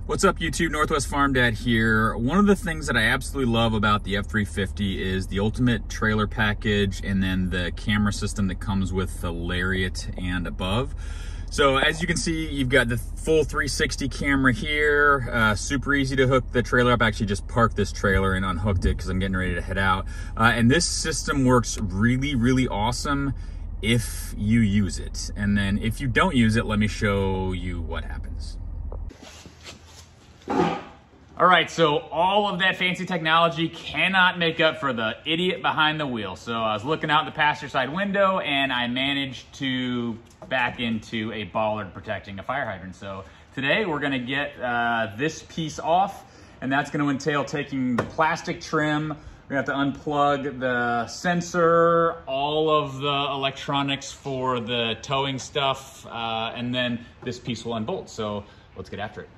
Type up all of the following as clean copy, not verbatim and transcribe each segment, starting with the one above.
What's up YouTube, Northwest Farm Dad here. One of the things that I absolutely love about the F350 is the ultimate trailer package and then the camera system that comes with the Lariat and above. So as you can see, you've got the full 360 camera here, super easy to hook the trailer up. I actually just parked this trailer and unhooked it because I'm getting ready to head out. And this system works really, really awesome if you use it. And then if you don't use it, let me show you what happens. All right, so all of that fancy technology cannot make up for the idiot behind the wheel. So I was looking out the passenger side window and I managed to back into a bollard protecting a fire hydrant. So today we're gonna get this piece off, and that's gonna entail taking the plastic trim. We're gonna have to unplug the sensor, all of the electronics for the towing stuff, and then this piece will unbolt. So let's get after it.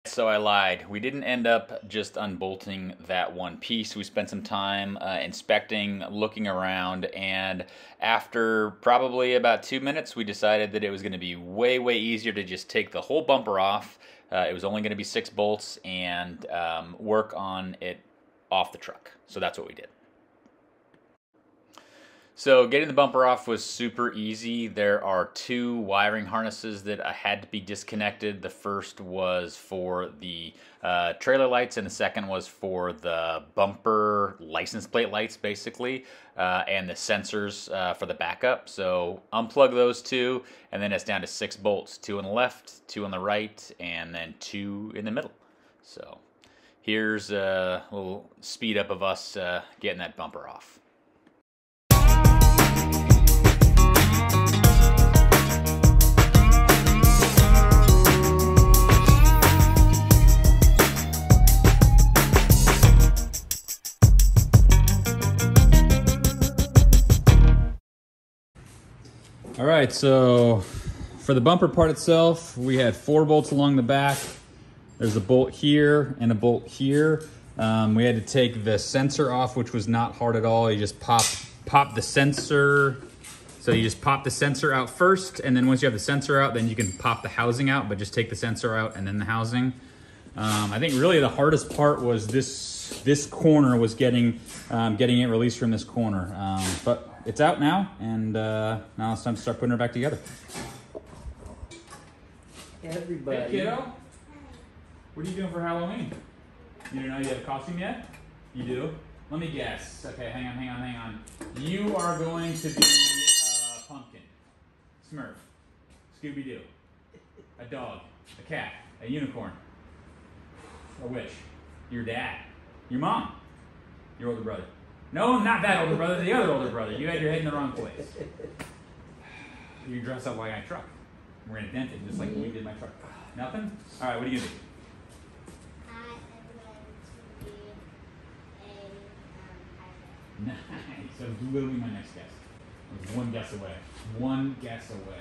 So I lied. We didn't end up just unbolting that one piece. We spent some time inspecting, looking around, and after probably about 2 minutes, we decided that it was going to be way, way easier to just take the whole bumper off. It was only going to be 6 bolts and work on it off the truck. So that's what we did. So getting the bumper off was super easy. There are 2 wiring harnesses that had to be disconnected. The first was for the trailer lights, and the second was for the bumper license plate lights, basically, and the sensors for the backup. So unplug those 2, and then it's down to 6 bolts, 2 on the left, 2 on the right, and then 2 in the middle. So here's a little speed up of us getting that bumper off. All right, so for the bumper part itself, we had 4 bolts along the back. There's a bolt here and a bolt here. We had to take the sensor off, which was not hard at all. You just pop the sensor. So you just pop the sensor out first, and then once you have the sensor out, then you can pop the housing out, but just take the sensor out and then the housing. I think really the hardest part was this corner was getting it released from this corner. But it's out now, and now it's time to start putting her back together. Everybody. Hey kiddo, what are you doing for Halloween? You don't know you have a costume yet? You do? Let me guess. Okay, hang on. You are going to be a pumpkin, Smurf, Scooby-Doo, a dog, a cat, a unicorn, a witch, your dad, your mom, your older brother. No, not that older brother, the other older brother. You had your head in the wrong place. You dress up like my truck. We're gonna dent it just like we did my truck. Nothing? All right, what are you gonna do? Nice. So literally my next guess. I was one guess away. One guess away.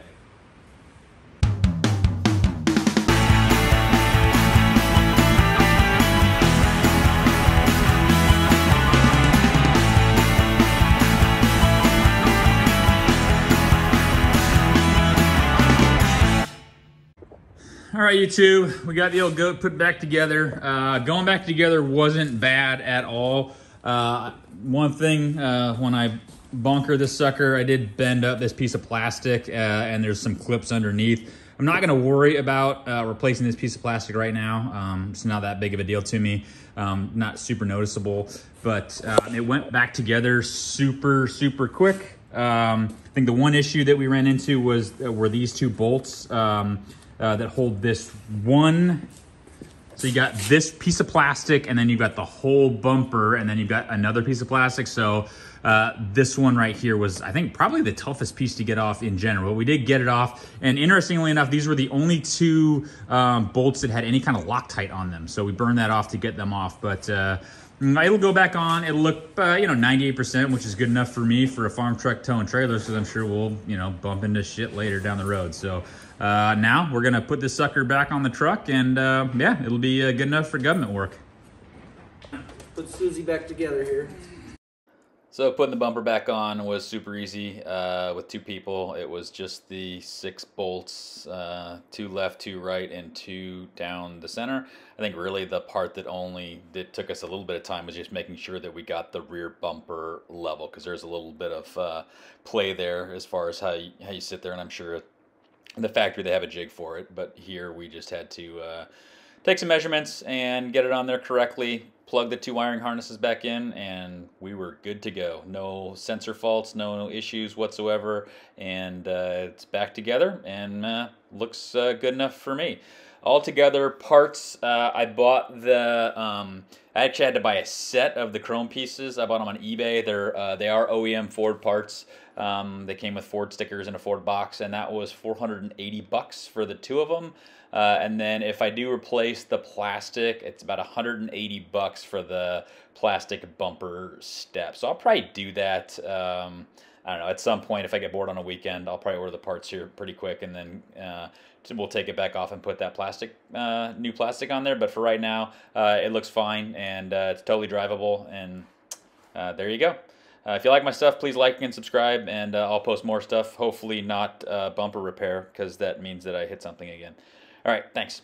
All right, YouTube, we got the old goat put back together. Going back together wasn't bad at all. One thing, when I bunker this sucker, I did bend up this piece of plastic, and there's some clips underneath. I'm not gonna worry about replacing this piece of plastic right now. It's not that big of a deal to me, not super noticeable, but it went back together super, super quick. I think the one issue that we ran into were these 2 bolts that hold this one. So you got this piece of plastic, and then you've got the whole bumper, and then you've got another piece of plastic. So this one right here was, I think, probably the toughest piece to get off in general. We did get it off, and interestingly enough, these were the only 2 bolts that had any kind of Loctite on them. So we burned that off to get them off, but it'll go back on. It'll look, 98%, which is good enough for me for a farm truck towing trailers, because I'm sure we'll, bump into shit later down the road. So now we're gonna put this sucker back on the truck, and yeah, it'll be good enough for government work. Put Susie back together here. So putting the bumper back on was super easy with 2 people. It was just the 6 bolts, 2 left, 2 right, and 2 down the center. I think really the part that took us a little bit of time was just making sure that we got the rear bumper level, because there's a little bit of play there as far as how you sit there, and I'm sure in the factory they have a jig for it, but here we just had to take some measurements and get it on there correctly, plug the 2 wiring harnesses back in, and we were good to go. No sensor faults, no issues whatsoever, and it's back together and looks good enough for me. Altogether, parts, I bought I actually had to buy a set of the chrome pieces. I bought them on eBay. They are OEM Ford parts. They came with Ford stickers in a Ford box, and that was $480 for the 2 of them. And then if I do replace the plastic, it's about $180 for the plastic bumper step. So I'll probably do that. I don't know, at some point if I get bored on a weekend, I'll probably order the parts here pretty quick, and then we'll take it back off and put that new plastic on there. But for right now, it looks fine, and it's totally drivable, and there you go. If you like my stuff, please like and subscribe, and I'll post more stuff, hopefully not bumper repair, because that means that I hit something again. All right, thanks.